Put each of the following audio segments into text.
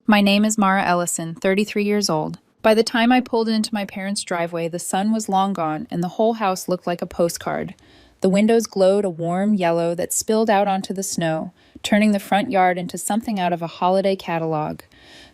My name is Mara Ellison, 33 years old. By the time I pulled into my parents' driveway, the sun was long gone and the whole house looked like a postcard. The windows glowed a warm yellow that spilled out onto the snow, turning the front yard into something out of a holiday catalog.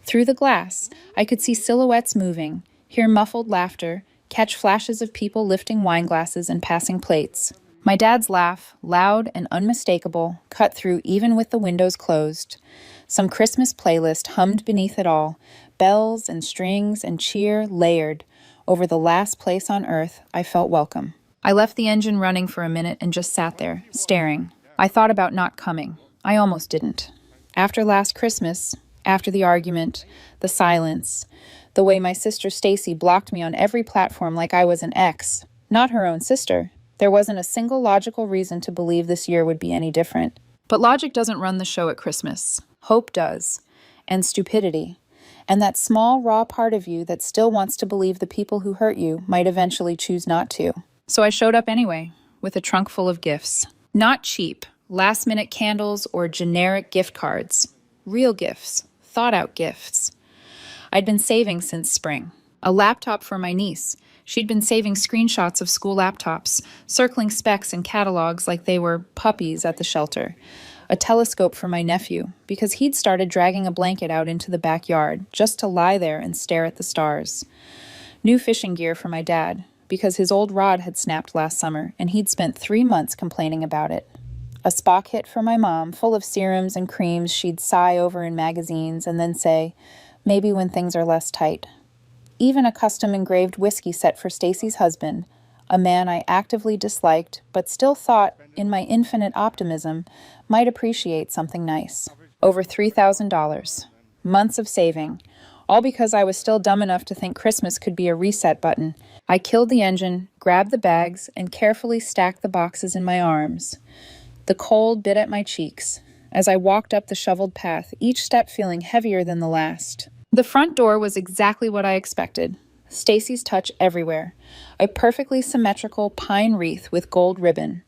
Through the glass, I could see silhouettes moving, hear muffled laughter, catch flashes of people lifting wine glasses and passing plates. My dad's laugh, loud and unmistakable, cut through even with the windows closed. Some Christmas playlist hummed beneath it all, bells and strings and cheer layered. Over the last place on earth, I felt welcome. I left the engine running for a minute and just sat there, staring. I thought about not coming. I almost didn't. After last Christmas, after the argument, the silence, the way my sister Stacy blocked me on every platform like I was an ex, not her own sister, there wasn't a single logical reason to believe this year would be any different. But logic doesn't run the show at Christmas. Hope does. And stupidity. And that small, raw part of you that still wants to believe the people who hurt you might eventually choose not to. So I showed up anyway, with a trunk full of gifts. Not cheap, last-minute candles or generic gift cards. Real gifts, thought-out gifts. I'd been saving since spring. A laptop for my niece. She'd been saving screenshots of school laptops, circling specs and catalogs like they were puppies at the shelter. A telescope for my nephew, because he'd started dragging a blanket out into the backyard just to lie there and stare at the stars. New fishing gear for my dad, because his old rod had snapped last summer and he'd spent 3 months complaining about it. A spa kit for my mom, full of serums and creams she'd sigh over in magazines and then say, maybe when things are less tight. Even a custom engraved whiskey set for Stacy's husband, a man I actively disliked but still thought, in my infinite optimism, might appreciate something nice. Over $3,000. Months of saving. All because I was still dumb enough to think Christmas could be a reset button. I killed the engine, grabbed the bags, and carefully stacked the boxes in my arms. The cold bit at my cheeks as I walked up the shoveled path, each step feeling heavier than the last. The front door was exactly what I expected. Stacy's touch everywhere. A perfectly symmetrical pine wreath with gold ribbon.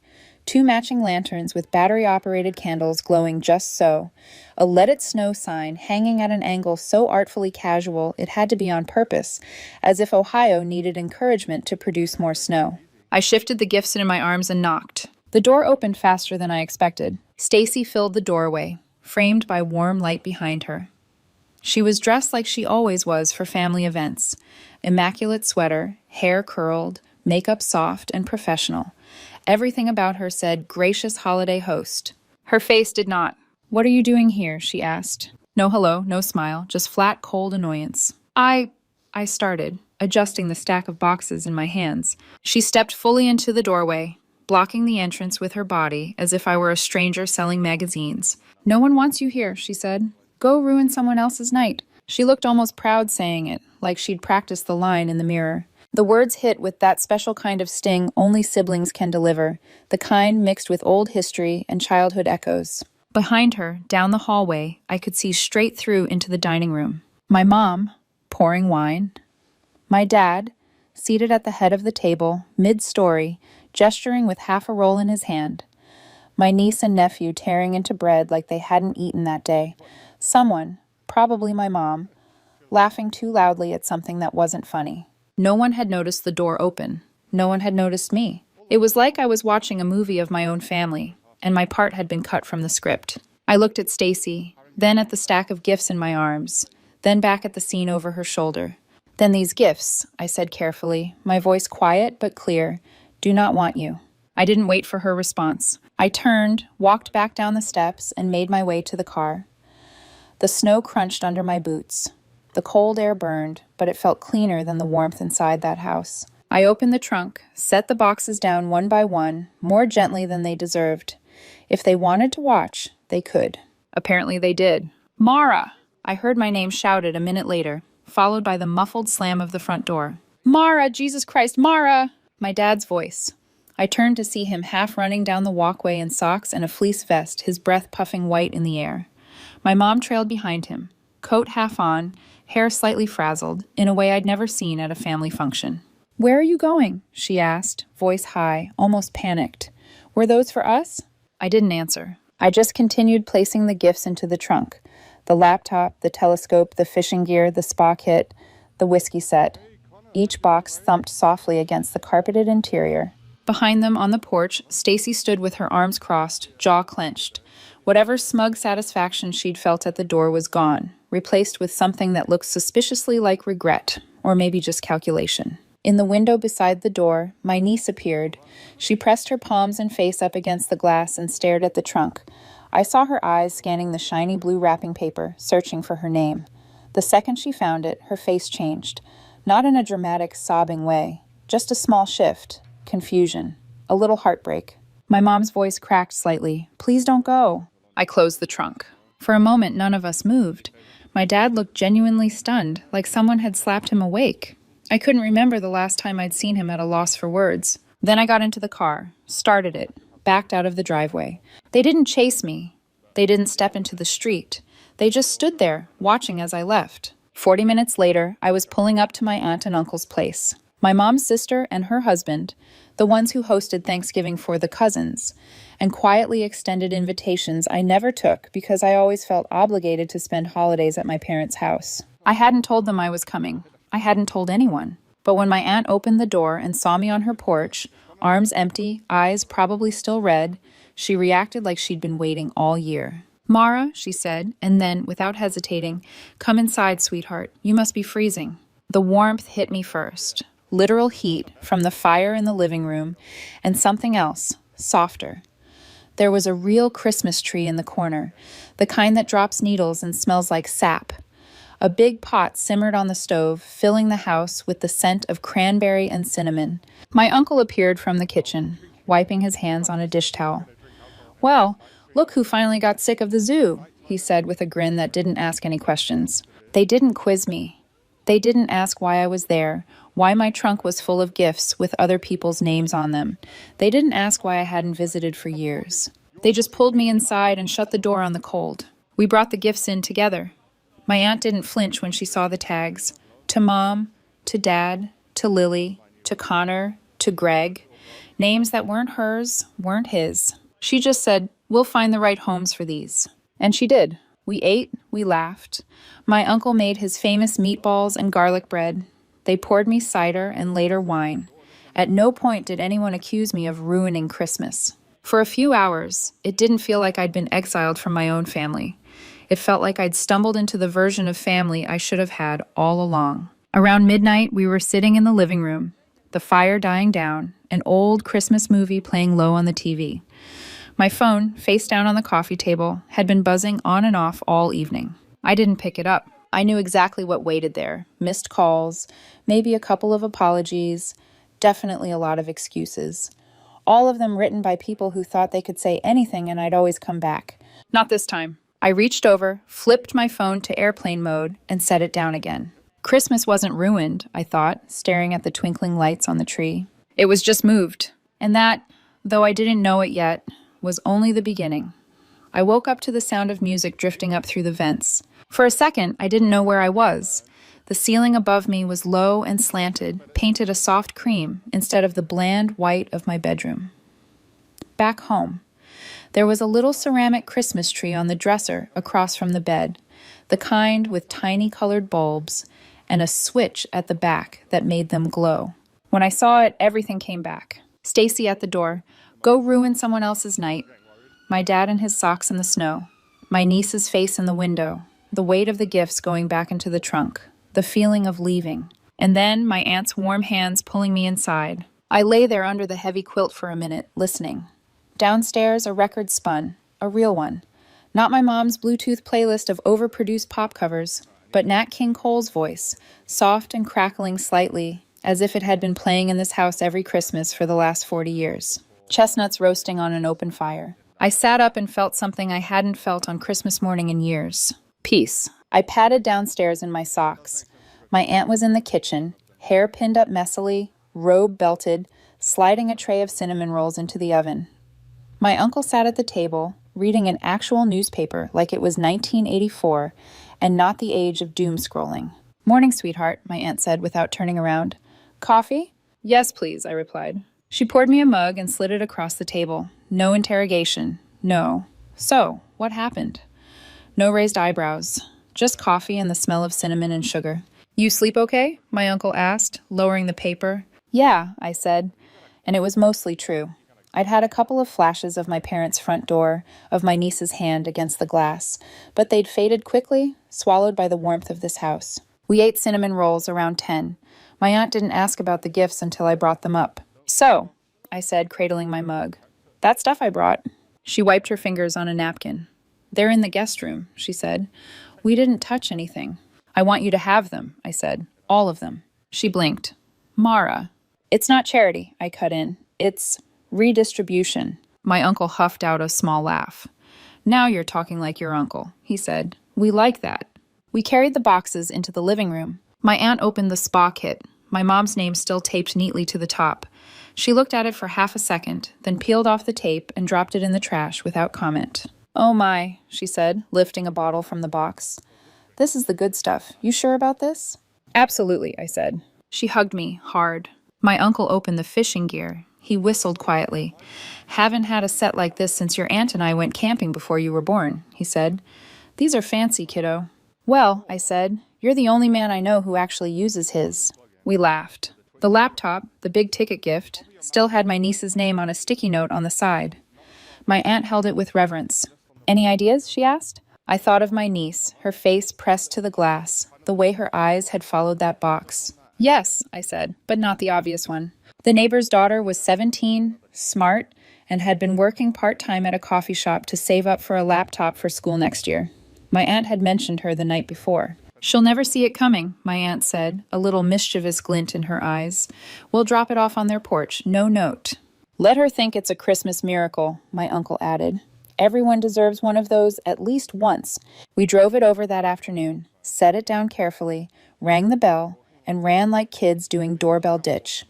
2 matching lanterns with battery-operated candles glowing just so. A Let It Snow sign hanging at an angle so artfully casual it had to be on purpose, as if Ohio needed encouragement to produce more snow. I shifted the gifts into my arms and knocked. The door opened faster than I expected. Stacy filled the doorway, framed by warm light behind her. She was dressed like she always was for family events. Immaculate sweater, hair curled, makeup soft and professional. Everything about her said, gracious holiday host. Her face did not. What are you doing here? She asked. No hello, no smile, just flat, cold annoyance. I started, adjusting the stack of boxes in my hands. She stepped fully into the doorway, blocking the entrance with her body as if I were a stranger selling magazines. No one wants you here, she said. Go ruin someone else's night. She looked almost proud saying it, like she'd practiced the line in the mirror. The words hit with that special kind of sting only siblings can deliver, the kind mixed with old history and childhood echoes. Behind her, down the hallway, I could see straight through into the dining room. My mom, pouring wine. My dad, seated at the head of the table, mid-story, gesturing with half a roll in his hand. My niece and nephew tearing into bread like they hadn't eaten that day. Someone, probably my mom, laughing too loudly at something that wasn't funny. No one had noticed the door open. No one had noticed me. It was like I was watching a movie of my own family, and my part had been cut from the script. I looked at Stacy, then at the stack of gifts in my arms, then back at the scene over her shoulder. Then these gifts, I said carefully, my voice quiet but clear, do not want you. I didn't wait for her response. I turned, walked back down the steps, and made my way to the car. The snow crunched under my boots. The cold air burned, but it felt cleaner than the warmth inside that house. I opened the trunk, set the boxes down one by one, more gently than they deserved. If they wanted to watch, they could. Apparently they did. Mara! I heard my name shouted a minute later, followed by the muffled slam of the front door. Mara! Jesus Christ, Mara! My dad's voice. I turned to see him half running down the walkway in socks and a fleece vest, his breath puffing white in the air. My mom trailed behind him, coat half on, hair slightly frazzled, in a way I'd never seen at a family function. Where are you going? She asked, voice high, almost panicked. Were those for us? I didn't answer. I just continued placing the gifts into the trunk. The laptop, the telescope, the fishing gear, the spa kit, the whiskey set. Each box thumped softly against the carpeted interior. Behind them on the porch, Stacy stood with her arms crossed, jaw clenched. Whatever smug satisfaction she'd felt at the door was gone, replaced with something that looked suspiciously like regret, or maybe just calculation. In the window beside the door, my niece appeared. She pressed her palms and face up against the glass and stared at the trunk. I saw her eyes scanning the shiny blue wrapping paper, searching for her name. The second she found it, her face changed. Not in a dramatic, sobbing way, just a small shift, confusion, a little heartbreak. My mom's voice cracked slightly. "Please don't go." I closed the trunk. For a moment, none of us moved. My dad looked genuinely stunned, like someone had slapped him awake. I couldn't remember the last time I'd seen him at a loss for words. Then I got into the car, started it, backed out of the driveway. They didn't chase me. They didn't step into the street. They just stood there, watching as I left. 40 minutes later, I was pulling up to my aunt and uncle's place. My mom's sister and her husband, the ones who hosted Thanksgiving for the cousins, and quietly extended invitations I never took because I always felt obligated to spend holidays at my parents' house. I hadn't told them I was coming. I hadn't told anyone. But when my aunt opened the door and saw me on her porch, arms empty, eyes probably still red, she reacted like she'd been waiting all year. "Mara," she said, and then, without hesitating, "Come inside, sweetheart. You must be freezing." The warmth hit me first. Literal heat from the fire in the living room, and something else, softer. There was a real Christmas tree in the corner, the kind that drops needles and smells like sap. A big pot simmered on the stove, filling the house with the scent of cranberry and cinnamon. My uncle appeared from the kitchen, wiping his hands on a dish towel. "Well, look who finally got sick of the zoo," he said with a grin that didn't ask any questions. They didn't quiz me. They didn't ask why I was there, why my trunk was full of gifts with other people's names on them. They didn't ask why I hadn't visited for years. They just pulled me inside and shut the door on the cold. We brought the gifts in together. My aunt didn't flinch when she saw the tags. To Mom, to Dad, to Lily, to Connor, to Greg. Names that weren't hers, weren't his. She just said, "We'll find the right homes for these." And she did. We ate, we laughed. My uncle made his famous meatballs and garlic bread. They poured me cider and later wine. At no point did anyone accuse me of ruining Christmas. For a few hours, it didn't feel like I'd been exiled from my own family. It felt like I'd stumbled into the version of family I should have had all along. Around midnight, we were sitting in the living room, the fire dying down, an old Christmas movie playing low on the TV. My phone, face down on the coffee table, had been buzzing on and off all evening. I didn't pick it up. I knew exactly what waited there. Missed calls, maybe a couple of apologies, definitely a lot of excuses. All of them written by people who thought they could say anything and I'd always come back. Not this time. I reached over, flipped my phone to airplane mode, and set it down again. Christmas wasn't ruined, I thought, staring at the twinkling lights on the tree. It was just moved. And that, though I didn't know it yet, was only the beginning. I woke up to the sound of music drifting up through the vents. For a second, I didn't know where I was. The ceiling above me was low and slanted, painted a soft cream instead of the bland white of my bedroom. Back home, there was a little ceramic Christmas tree on the dresser across from the bed, the kind with tiny colored bulbs and a switch at the back that made them glow. When I saw it, everything came back. Stacy at the door. Go ruin someone else's night. My dad in his socks in the snow. My niece's face in the window. The weight of the gifts going back into the trunk. The feeling of leaving. And then my aunt's warm hands pulling me inside. I lay there under the heavy quilt for a minute, listening. Downstairs, a record spun. A real one. Not my mom's Bluetooth playlist of overproduced pop covers, but Nat King Cole's voice, soft and crackling slightly, as if it had been playing in this house every Christmas for the last 40 years. Chestnuts roasting on an open fire. I sat up and felt something I hadn't felt on Christmas morning in years. Peace. I padded downstairs in my socks. My aunt was in the kitchen, hair pinned up messily, robe belted, sliding a tray of cinnamon rolls into the oven. My uncle sat at the table, reading an actual newspaper like it was 1984 and not the age of doom scrolling. "Morning, sweetheart," my aunt said without turning around. "Coffee?" "Yes, please," I replied. She poured me a mug and slid it across the table. No interrogation. No. So, what happened? No raised eyebrows, just coffee and the smell of cinnamon and sugar. You sleep okay? My uncle asked, lowering the paper. Yeah, I said, and it was mostly true. I'd had a couple of flashes of my parents' front door, of my niece's hand against the glass, but they'd faded quickly, swallowed by the warmth of this house. We ate cinnamon rolls around 10. My aunt didn't ask about the gifts until I brought them up. So, I said, cradling my mug. That stuff I brought. She wiped her fingers on a napkin. They're in the guest room, she said. We didn't touch anything. I want you to have them, I said. All of them. She blinked. Mara. It's not charity, I cut in. It's redistribution. My uncle huffed out a small laugh. Now you're talking like your uncle, he said. We like that. We carried the boxes into the living room. My aunt opened the spa kit, my mom's name still taped neatly to the top. She looked at it for half a second, then peeled off the tape and dropped it in the trash without comment. Oh my, she said, lifting a bottle from the box. This is the good stuff. You sure about this? Absolutely, I said. She hugged me hard. My uncle opened the fishing gear. He whistled quietly. Haven't had a set like this since your aunt and I went camping before you were born, he said. These are fancy, kiddo. Well, I said, you're the only man I know who actually uses his. We laughed. The laptop, the big ticket gift, still had my niece's name on a sticky note on the side. My aunt held it with reverence. Any ideas? She asked. I thought of my niece, her face pressed to the glass, the way her eyes had followed that box. Yes, I said, but not the obvious one. The neighbor's daughter was 17, smart, and had been working part-time at a coffee shop to save up for a laptop for school next year. My aunt had mentioned her the night before. She'll never see it coming, my aunt said, a little mischievous glint in her eyes. We'll drop it off on their porch, no note. Let her think it's a Christmas miracle, my uncle added. Everyone deserves one of those at least once. We drove it over that afternoon, set it down carefully, rang the bell, and ran like kids doing doorbell ditch.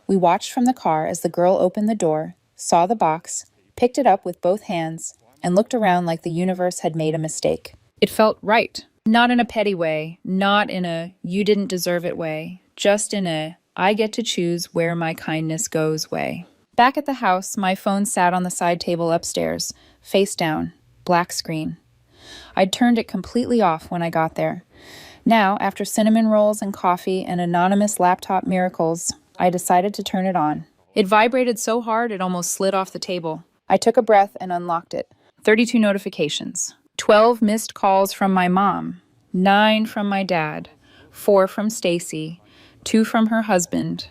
We watched from the car as the girl opened the door, saw the box, picked it up with both hands, and looked around like the universe had made a mistake. It felt right. Not in a petty way, not in a you didn't deserve it way, just in a I get to choose where my kindness goes way. Back at the house, my phone sat on the side table upstairs, face down, black screen. I'd turned it completely off when I got there. Now, after cinnamon rolls and coffee and anonymous laptop miracles, I decided to turn it on. It vibrated so hard it almost slid off the table. I took a breath and unlocked it. 32 notifications. 12 missed calls from my mom, 9 from my dad, 4 from Stacy, 2 from her husband,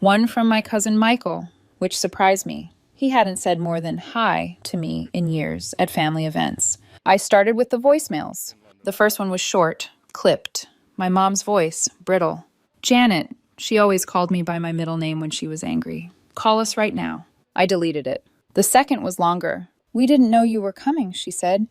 1 from my cousin Michael, which surprised me. He hadn't said more than hi to me in years at family events. I started with the voicemails. The first one was short, clipped. My mom's voice, brittle. Janet, she always called me by my middle name when she was angry. Call us right now. I deleted it. The second was longer. We didn't know you were coming, she said.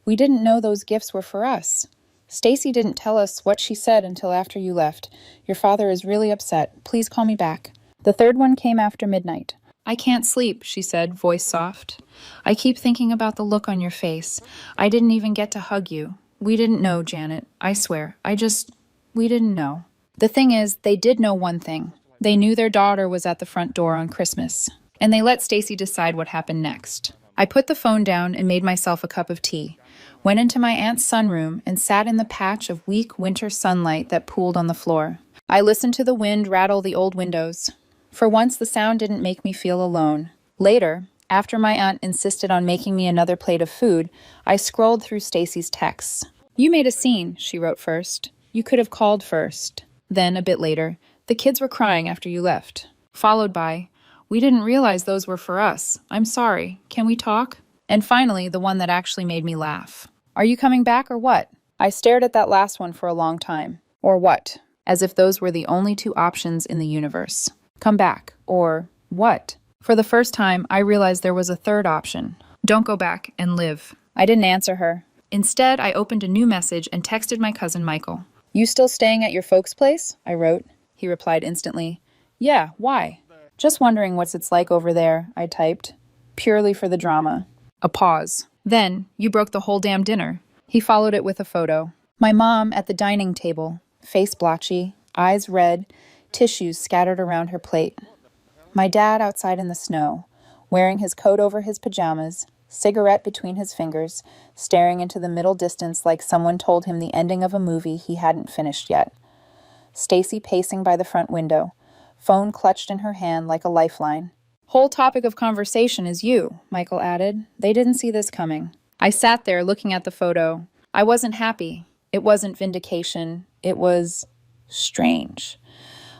We didn't know those gifts were for us. Stacy didn't tell us what she said until after you left. Your father is really upset. Please call me back. The third one came after midnight. I can't sleep, she said, voice soft. I keep thinking about the look on your face. I didn't even get to hug you. We didn't know, Janet. I swear. We didn't know. The thing is, they did know one thing. They knew their daughter was at the front door on Christmas. And they let Stacy decide what happened next. I put the phone down and made myself a cup of tea, went into my aunt's sunroom and sat in the patch of weak winter sunlight that pooled on the floor. I listened to the wind rattle the old windows. For once, the sound didn't make me feel alone. Later, after my aunt insisted on making me another plate of food, I scrolled through Stacy's texts. You made a scene, she wrote first. You could have called first. Then, a bit later, the kids were crying after you left. Followed by, we didn't realize those were for us. I'm sorry. Can we talk? And finally, the one that actually made me laugh. Are you coming back or what? I stared at that last one for a long time. Or what? As if those were the only two options in the universe. Come back. Or what? For the first time, I realized there was a third option. Don't go back and live. I didn't answer her. Instead, I opened a new message and texted my cousin Michael. You still staying at your folks' place? I wrote. He replied instantly. Yeah, why? Just wondering what's it's like over there, I typed. Purely for the drama. A pause. Then, you broke the whole damn dinner. He followed it with a photo. My mom at the dining table, face blotchy, eyes red, tissues scattered around her plate. My dad outside in the snow, wearing his coat over his pajamas, cigarette between his fingers, staring into the middle distance like someone told him the ending of a movie he hadn't finished yet. Stacy pacing by the front window, phone clutched in her hand like a lifeline. "Whole topic of conversation is you," Michael added. They didn't see this coming. I sat there looking at the photo. I wasn't happy. It wasn't vindication. It was strange.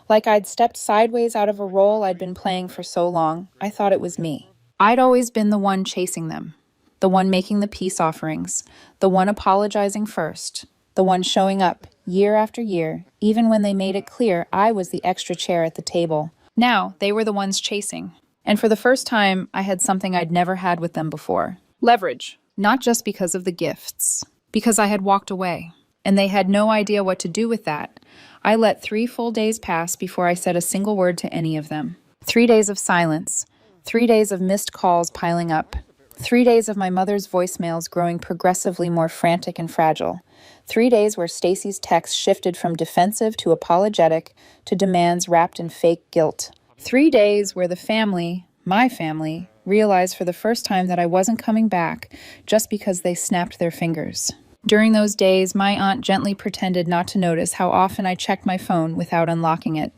Like I'd stepped sideways out of a role I'd been playing for so long. I thought it was me. I'd always been the one chasing them, the one making the peace offerings, the one apologizing first, the one showing up year after year, even when they made it clear I was the extra chair at the table. Now, they were the ones chasing. And for the first time, I had something I'd never had with them before. Leverage. Not just because of the gifts, because I had walked away. And they had no idea what to do with that. I let 3 full days pass before I said a single word to any of them. 3 days of silence. 3 days of missed calls piling up. 3 days of my mother's voicemails growing progressively more frantic and fragile. 3 days where Stacy's texts shifted from defensive to apologetic to demands wrapped in fake guilt. 3 days where the family, my family, realized for the first time that I wasn't coming back just because they snapped their fingers. During those days, my aunt gently pretended not to notice how often I checked my phone without unlocking it.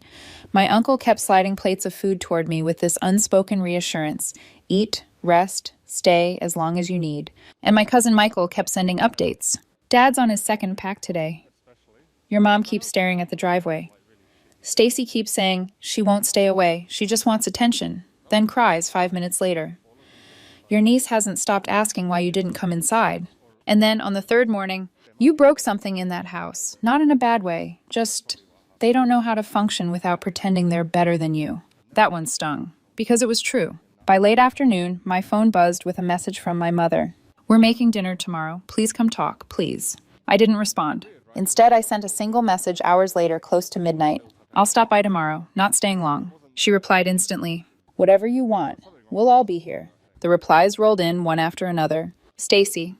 My uncle kept sliding plates of food toward me with this unspoken reassurance: eat, rest, stay as long as you need. And my cousin Michael kept sending updates. Dad's on his second pack today. Your mom keeps staring at the driveway. Stacy keeps saying she won't stay away, she just wants attention, then cries 5 minutes later. Your niece hasn't stopped asking why you didn't come inside. And then on the third morning, you broke something in that house. Not in a bad way, just they don't know how to function without pretending they're better than you. That one stung, because it was true. By late afternoon, my phone buzzed with a message from my mother. "We're making dinner tomorrow. Please come talk, please." I didn't respond. Instead, I sent a single message hours later, close to midnight. "I'll stop by tomorrow, not staying long." She replied instantly, "Whatever you want. We'll all be here." The replies rolled in one after another. Stacy,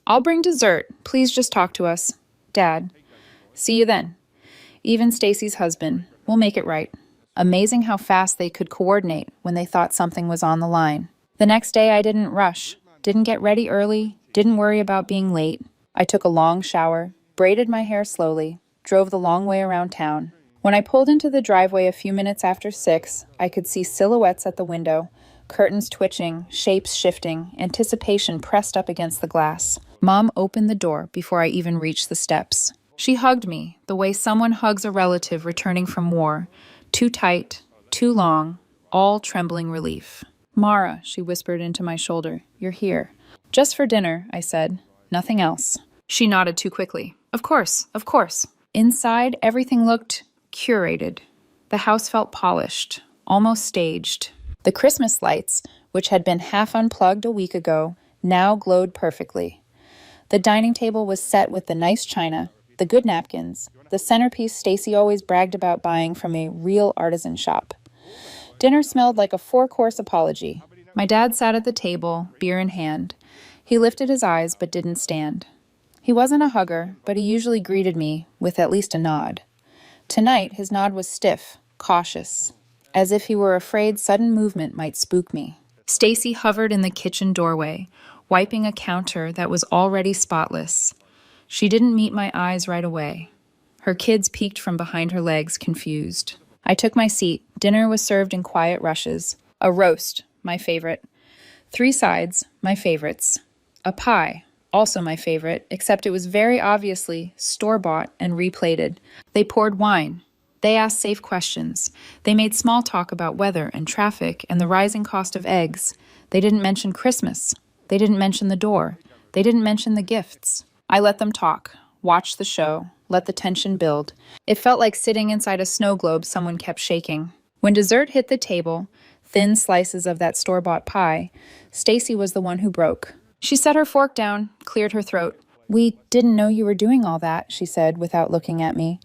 "I'll bring dessert. Please just talk to us." Dad, "See you then." Even Stacy's husband, "We'll make it right." Amazing how fast they could coordinate when they thought something was on the line. The next day I didn't rush, didn't get ready early, didn't worry about being late. I took a long shower, braided my hair slowly, drove the long way around town. When I pulled into the driveway a few minutes after 6, I could see silhouettes at the window, curtains twitching, shapes shifting, anticipation pressed up against the glass. Mom opened the door before I even reached the steps. She hugged me, the way someone hugs a relative returning from war. Too tight, too long, all trembling relief. "Mara," she whispered into my shoulder, "you're here." "Just for dinner," I said. "Nothing else." She nodded too quickly. Of course, of course." Inside, everything looked curated. The house felt polished, almost staged. The Christmas lights, which had been half unplugged a week ago, now glowed perfectly. The dining table was set with the nice china, the good napkins, the centerpiece Stacy always bragged about buying from a real artisan shop. Dinner smelled like a 4-course apology. My dad sat at the table, beer in hand. He lifted his eyes but didn't stand. He wasn't a hugger, but he usually greeted me with at least a nod. Tonight, his nod was stiff, cautious, as if he were afraid sudden movement might spook me. Stacy hovered in the kitchen doorway, wiping a counter that was already spotless. She didn't meet my eyes right away. Her kids peeked from behind her legs, confused. I took my seat. Dinner was served in quiet rushes. A roast, my favorite. 3 sides, my favorites. A pie, also my favorite, except it was very obviously store-bought and replated. They poured wine. They asked safe questions. They made small talk about weather and traffic and the rising cost of eggs. They didn't mention Christmas. They didn't mention the door. They didn't mention the gifts. I let them talk, watched the show, let the tension build. It felt like sitting inside a snow globe someone kept shaking. When dessert hit the table, thin slices of that store-bought pie, Stacy was the one who broke. She set her fork down, cleared her throat. "We didn't know you were doing all that," she said without looking at me.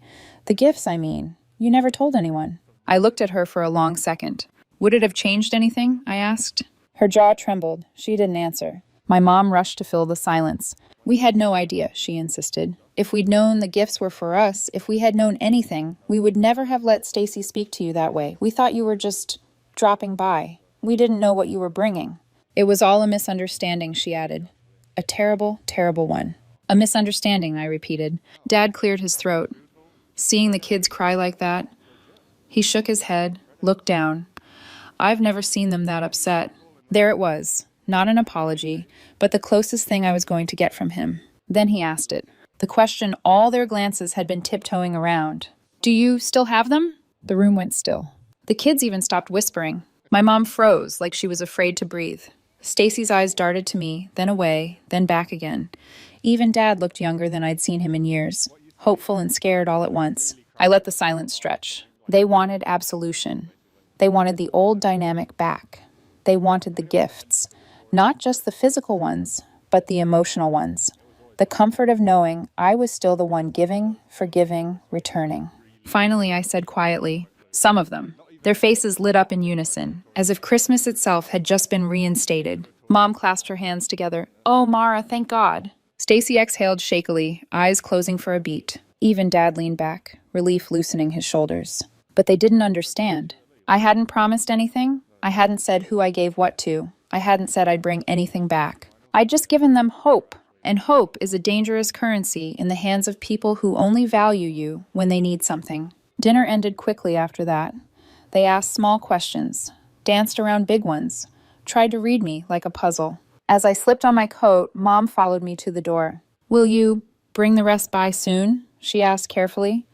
"The gifts, I mean. You never told anyone." I looked at her for a long second. "Would it have changed anything?" I asked. Her jaw trembled. She didn't answer. My mom rushed to fill the silence. "We had no idea," she insisted. "If we'd known the gifts were for us, if we had known anything, we would never have let Stacy speak to you that way. We thought you were just dropping by. We didn't know what you were bringing." It was all a misunderstanding, she added. A terrible, terrible one. A misunderstanding, I repeated. Dad cleared his throat. Seeing the kids cry like that, he shook his head, looked down. I've never seen them that upset. There it was, not an apology, but the closest thing I was going to get from him. Then he asked it. The question all their glances had been tiptoeing around. Do you still have them? The room went still. The kids even stopped whispering. My mom froze like she was afraid to breathe. Stacy's eyes darted to me, then away, then back again. Even Dad looked younger than I'd seen him in years, hopeful and scared all at once. I let the silence stretch. They wanted absolution. They wanted the old dynamic back. They wanted the gifts. Not just the physical ones, but the emotional ones. The comfort of knowing I was still the one giving, forgiving, returning. Finally, I said quietly, some of them. Their faces lit up in unison, as if Christmas itself had just been reinstated. Mom clasped her hands together. Oh, Mara, thank God. Stacy exhaled shakily, eyes closing for a beat. Even Dad leaned back, relief loosening his shoulders. But they didn't understand. I hadn't promised anything. I hadn't said who I gave what to. I hadn't said I'd bring anything back. I'd just given them hope. And hope is a dangerous currency in the hands of people who only value you when they need something. Dinner ended quickly after that. They asked small questions, danced around big ones, tried to read me like a puzzle. As I slipped on my coat, Mom followed me to the door. Will you bring the rest by soon? She asked carefully.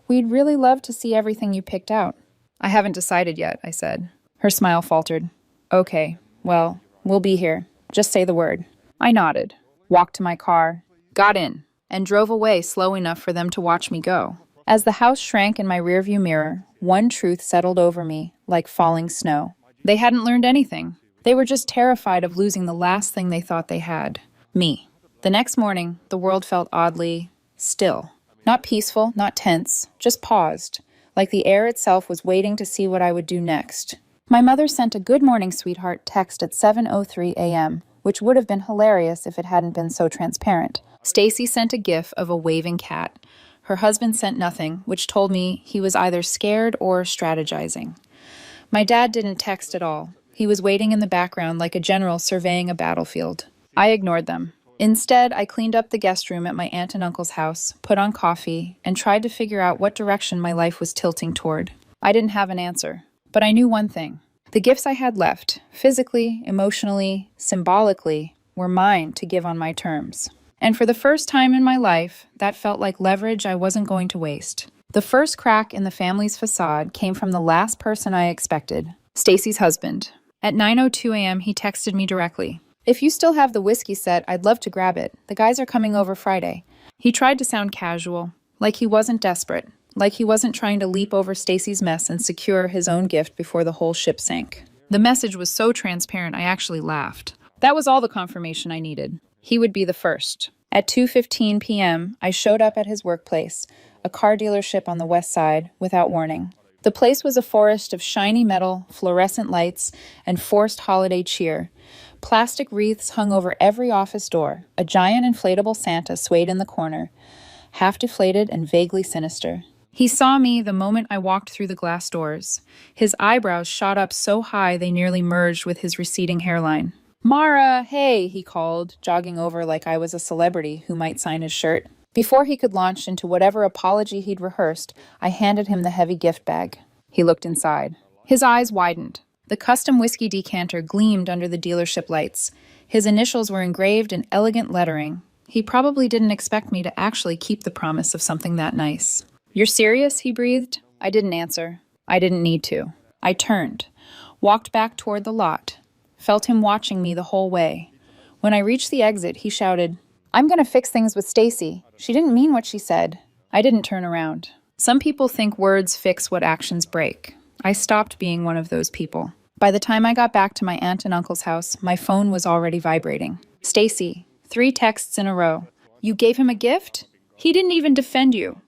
We'd really love to see everything you picked out. I haven't decided yet, I said. Her smile faltered. Okay, well, we'll be here. Just say the word. I nodded, walked to my car, got in, and drove away slow enough for them to watch me go. As the house shrank in my rearview mirror, one truth settled over me like falling snow. They hadn't learned anything. They were just terrified of losing the last thing they thought they had, me. The next morning, the world felt oddly still. Not peaceful, not tense, just paused, like the air itself was waiting to see what I would do next. My mother sent a good morning, sweetheart text at 7:03 a.m., which would have been hilarious if it hadn't been so transparent. Stacy sent a gif of a waving cat. Her husband sent nothing, which told me he was either scared or strategizing. My dad didn't text at all. He was waiting in the background like a general surveying a battlefield. I ignored them. Instead, I cleaned up the guest room at my aunt and uncle's house, put on coffee, and tried to figure out what direction my life was tilting toward. I didn't have an answer, but I knew one thing. The gifts I had left, physically, emotionally, symbolically, were mine to give on my terms. And for the first time in my life, that felt like leverage I wasn't going to waste. The first crack in the family's facade came from the last person I expected, Stacy's husband. At 9:02 a.m., he texted me directly. If you still have the whiskey set, I'd love to grab it. The guys are coming over Friday. He tried to sound casual, like he wasn't desperate, like he wasn't trying to leap over Stacy's mess and secure his own gift before the whole ship sank. The message was so transparent, I actually laughed. That was all the confirmation I needed. He would be the first. At 2:15 p.m., I showed up at his workplace, a car dealership on the west side, without warning. The place was a forest of shiny metal, fluorescent lights, and forced holiday cheer. Plastic wreaths hung over every office door. A giant inflatable Santa swayed in the corner, half deflated and vaguely sinister. He saw me the moment I walked through the glass doors. His eyebrows shot up so high they nearly merged with his receding hairline. Mara, hey, he called, jogging over like I was a celebrity who might sign his shirt. Before he could launch into whatever apology he'd rehearsed, I handed him the heavy gift bag. He looked inside. His eyes widened. The custom whiskey decanter gleamed under the dealership lights. His initials were engraved in elegant lettering. He probably didn't expect me to actually keep the promise of something that nice. You're serious? He breathed. I didn't answer. I didn't need to. I turned, walked back toward the lot, felt him watching me the whole way. When I reached the exit, he shouted, I'm going to fix things with Stacy. She didn't mean what she said. I didn't turn around. Some people think words fix what actions break. I stopped being one of those people. By the time I got back to my aunt and uncle's house, my phone was already vibrating. Stacy, 3 texts in a row. You gave him a gift? He didn't even defend you.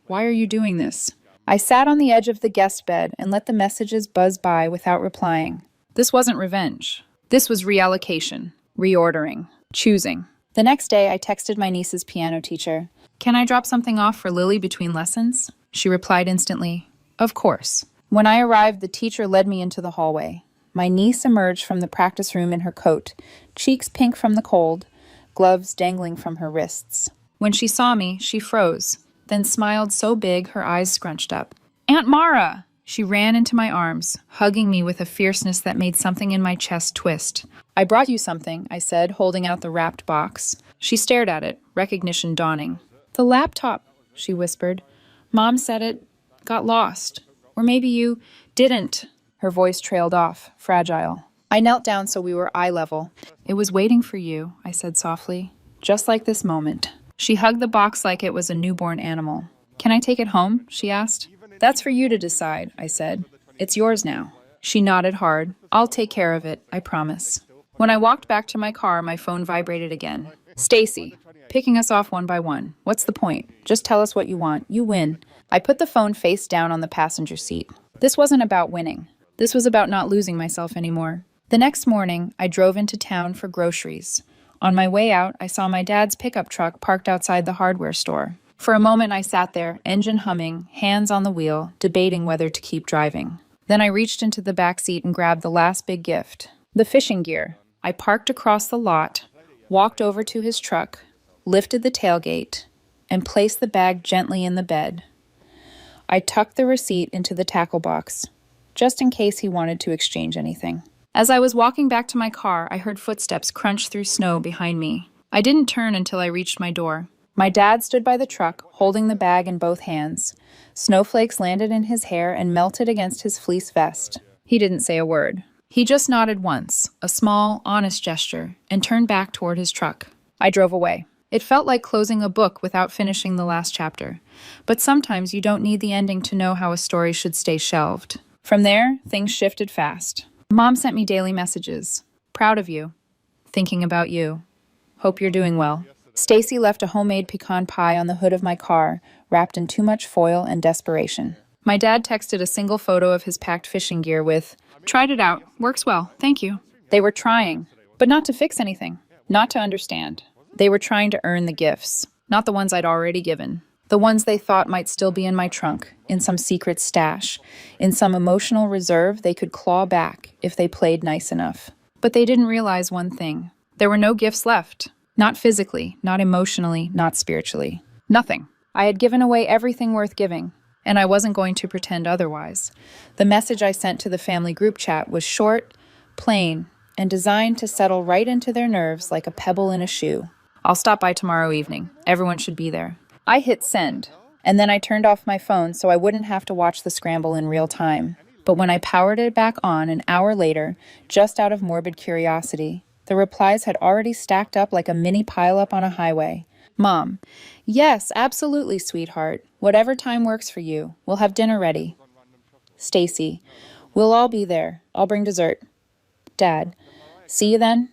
Why are you doing this? I sat on the edge of the guest bed and let the messages buzz by without replying. This wasn't revenge. This was reallocation, reordering, choosing. The next day, I texted my niece's piano teacher. Can I drop something off for Lily between lessons? She replied instantly, Of course. When I arrived, the teacher led me into the hallway. My niece emerged from the practice room in her coat, cheeks pink from the cold, gloves dangling from her wrists. When she saw me, she froze, then smiled so big her eyes scrunched up. "Aunt Mara!" She ran into my arms, hugging me with a fierceness that made something in my chest twist. "I brought you something," I said, holding out the wrapped box. She stared at it, recognition dawning. "The laptop," she whispered. "Mom said it got lost. Or maybe you didn't." Her voice trailed off, fragile. I knelt down so we were eye level. "It was waiting for you," I said softly. "Just like this moment." She hugged the box like it was a newborn animal. "Can I take it home?" she asked. "That's for you to decide," I said. "It's yours now." She nodded hard. "I'll take care of it, I promise." When I walked back to my car, my phone vibrated again. "Stacy, picking us off one by one. What's the point? Just tell us what you want. You win." I put the phone face down on the passenger seat. This wasn't about winning. This was about not losing myself anymore. The next morning, I drove into town for groceries. On my way out, I saw my dad's pickup truck parked outside the hardware store. For a moment, I sat there, engine humming, hands on the wheel, debating whether to keep driving. Then I reached into the back seat and grabbed the last big gift, the fishing gear. I parked across the lot, walked over to his truck, lifted the tailgate, and placed the bag gently in the bed. I tucked the receipt into the tackle box, just in case he wanted to exchange anything. As I was walking back to my car, I heard footsteps crunch through snow behind me. I didn't turn until I reached my door. My dad stood by the truck, holding the bag in both hands. Snowflakes landed in his hair and melted against his fleece vest. He didn't say a word. He just nodded once, a small, honest gesture, and turned back toward his truck. I drove away. It felt like closing a book without finishing the last chapter. But sometimes you don't need the ending to know how a story should stay shelved. From there, things shifted fast. Mom sent me daily messages. "Proud of you. Thinking about you. Hope you're doing well." Stacy left a homemade pecan pie on the hood of my car, wrapped in too much foil and desperation. My dad texted a single photo of his packed fishing gear with, "Tried it out. Works well. Thank you." They were trying, but not to fix anything, not to understand. They were trying to earn the gifts, not the ones I'd already given. The ones they thought might still be in my trunk, in some secret stash, in some emotional reserve they could claw back if they played nice enough. But they didn't realize one thing. There were no gifts left. Not physically, not emotionally, not spiritually. Nothing. I had given away everything worth giving, and I wasn't going to pretend otherwise. The message I sent to the family group chat was short, plain, and designed to settle right into their nerves like a pebble in a shoe. "I'll stop by tomorrow evening. Everyone should be there." I hit send, and then I turned off my phone so I wouldn't have to watch the scramble in real time. But when I powered it back on an hour later, just out of morbid curiosity, the replies had already stacked up like a mini pileup on a highway. Mom: "Yes, absolutely, sweetheart. Whatever time works for you. We'll have dinner ready." Stacy: "We'll all be there. I'll bring dessert." Dad: "See you then?"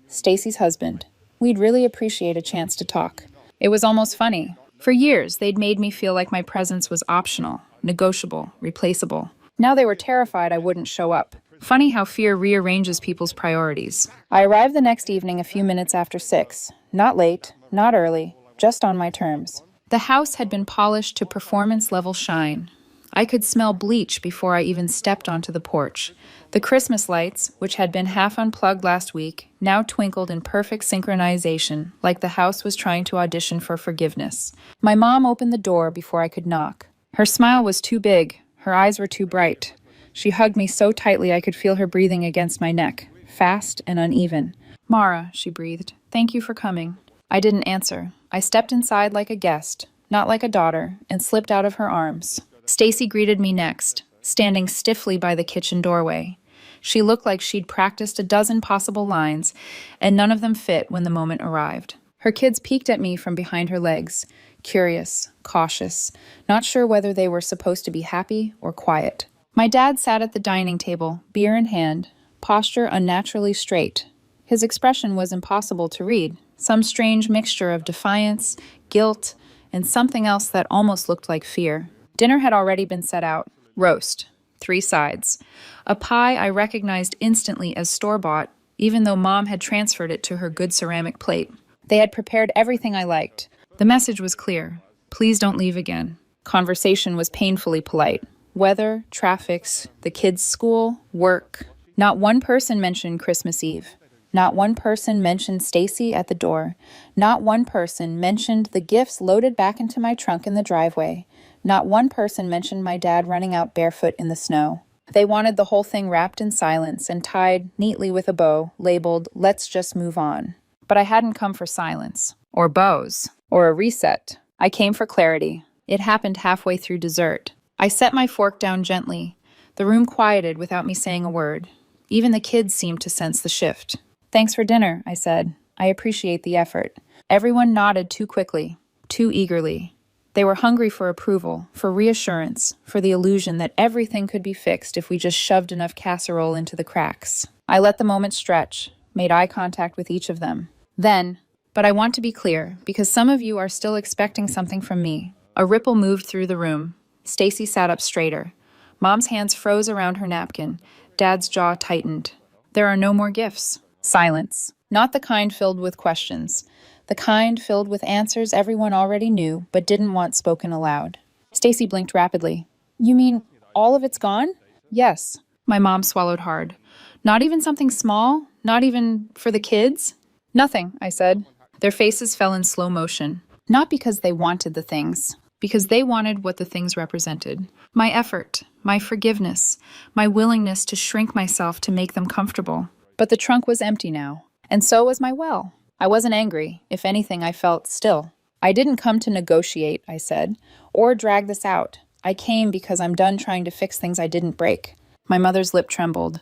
Stacy's husband: "We'd really appreciate a chance to talk." It was almost funny. For years, they'd made me feel like my presence was optional, negotiable, replaceable. Now they were terrified I wouldn't show up. Funny how fear rearranges people's priorities. I arrived the next evening a few minutes after 6. Not late, not early, just on my terms. The house had been polished to performance-level shine. I could smell bleach before I even stepped onto the porch. The Christmas lights, which had been half unplugged last week, now twinkled in perfect synchronization, like the house was trying to audition for forgiveness. My mom opened the door before I could knock. Her smile was too big. Her eyes were too bright. She hugged me so tightly I could feel her breathing against my neck, fast and uneven. "Mara," she breathed, "thank you for coming." I didn't answer. I stepped inside like a guest, not like a daughter, and slipped out of her arms. Stacy greeted me next, standing stiffly by the kitchen doorway. She looked like she'd practiced a dozen possible lines, and none of them fit when the moment arrived. Her kids peeked at me from behind her legs, curious, cautious, not sure whether they were supposed to be happy or quiet. My dad sat at the dining table, beer in hand, posture unnaturally straight. His expression was impossible to read, some strange mixture of defiance, guilt, and something else that almost looked like fear. Dinner had already been set out. Roast, 3 sides. A pie I recognized instantly as store-bought, even though Mom had transferred it to her good ceramic plate. They had prepared everything I liked. The message was clear. Please don't leave again. Conversation was painfully polite. Weather, traffics, the kids' school, work. Not one person mentioned Christmas Eve. Not one person mentioned Stacy at the door. Not one person mentioned the gifts loaded back into my trunk in the driveway. Not one person mentioned my dad running out barefoot in the snow. They wanted the whole thing wrapped in silence and tied neatly with a bow, labeled, "Let's just move on." But I hadn't come for silence, or bows, or a reset. I came for clarity. It happened halfway through dessert. I set my fork down gently. The room quieted without me saying a word. Even the kids seemed to sense the shift. "Thanks for dinner," I said. "I appreciate the effort." Everyone nodded too quickly, too eagerly. They were hungry for approval, for reassurance, for the illusion that everything could be fixed if we just shoved enough casserole into the cracks. I let the moment stretch, made eye contact with each of them. Then, but I want to be clear, because some of you are still expecting something from me. A ripple moved through the room. Stacy sat up straighter. Mom's hands froze around her napkin. Dad's jaw tightened. There are no more gifts. Silence. Not the kind filled with questions. The kind filled with answers everyone already knew but didn't want spoken aloud. Stacy blinked rapidly. "You mean all of it's gone?" "Yes." My mom swallowed hard. "Not even something small? Not even for the kids?" "Nothing," I said. Their faces fell in slow motion. Not because they wanted the things, because they wanted what the things represented. My effort, my forgiveness, my willingness to shrink myself to make them comfortable. But the trunk was empty now, and so was my well. I wasn't angry. If anything, I felt still. "I didn't come to negotiate," I said, "or drag this out. I came because I'm done trying to fix things I didn't break." My mother's lip trembled.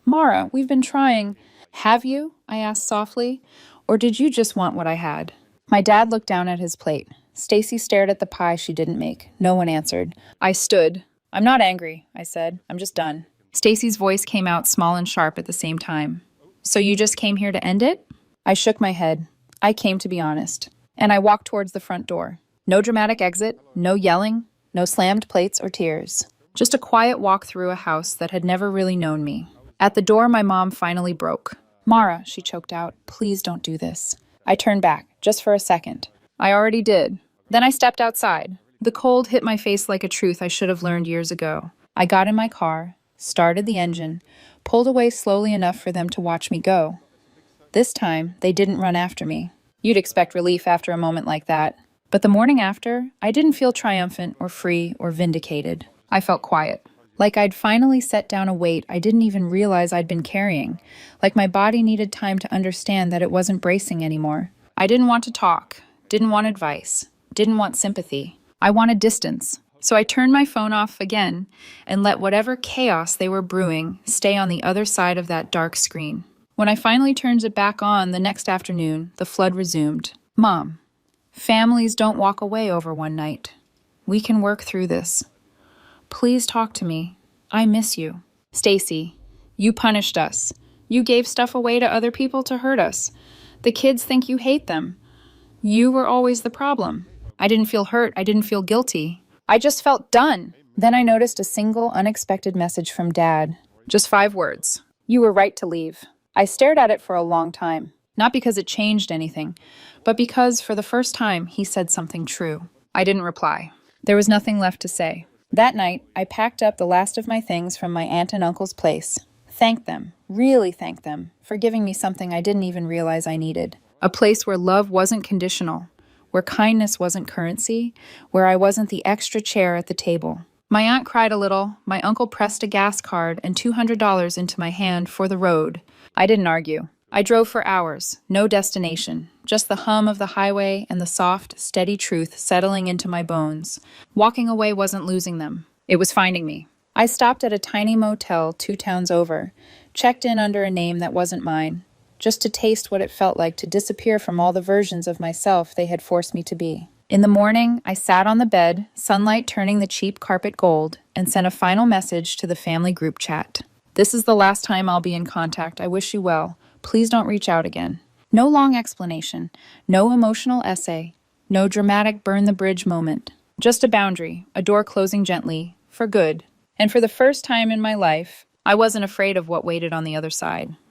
"Mara, we've been trying." "Have you?" I asked softly. "Or did you just want what I had?" My dad looked down at his plate. Stacy stared at the pie she didn't make. No one answered. I stood. "I'm not angry," I said. "I'm just done." Stacy's voice came out small and sharp at the same time. "So you just came here to end it?" I shook my head. I came to be honest. And I walked towards the front door. No dramatic exit, no yelling, no slammed plates or tears. Just a quiet walk through a house that had never really known me. At the door, my mom finally broke. "Mara," she choked out, "please don't do this." I turned back, just for a second. I already did. Then I stepped outside. The cold hit my face like a truth I should have learned years ago. I got in my car, started the engine, pulled away slowly enough for them to watch me go. This time, they didn't run after me. You'd expect relief after a moment like that. But the morning after, I didn't feel triumphant or free or vindicated. I felt quiet. Like I'd finally set down a weight I didn't even realize I'd been carrying. Like my body needed time to understand that it wasn't bracing anymore. I didn't want to talk, didn't want advice, didn't want sympathy. I wanted distance. So I turned my phone off again and let whatever chaos they were brewing stay on the other side of that dark screen. When I finally turned it back on the next afternoon, the flood resumed. "Mom, families don't walk away over one night. We can work through this. Please talk to me. I miss you. Stacy, you punished us. You gave stuff away to other people to hurt us. The kids think you hate them. You were always the problem." I didn't feel hurt. I didn't feel guilty. I just felt done. Then I noticed a single, unexpected message from Dad. Just 5 words. "You were right to leave." I stared at it for a long time. Not because it changed anything, but because, for the first time, he said something true. I didn't reply. There was nothing left to say. That night, I packed up the last of my things from my aunt and uncle's place. Thanked them, really thanked them, for giving me something I didn't even realize I needed. A place where love wasn't conditional, where kindness wasn't currency, where I wasn't the extra chair at the table. My aunt cried a little, my uncle pressed a gas card and $200 into my hand for the road. I didn't argue. I drove for hours, no destination, just the hum of the highway and the soft, steady truth settling into my bones. Walking away wasn't losing them. It was finding me. I stopped at a tiny motel 2 towns over, checked in under a name that wasn't mine, just to taste what it felt like to disappear from all the versions of myself they had forced me to be. In the morning, I sat on the bed, sunlight turning the cheap carpet gold, and sent a final message to the family group chat. "This is the last time I'll be in contact. I wish you well. Please don't reach out again." No long explanation, no emotional essay, no dramatic burn-the-bridge moment. Just a boundary, a door closing gently, for good. And for the first time in my life, I wasn't afraid of what waited on the other side.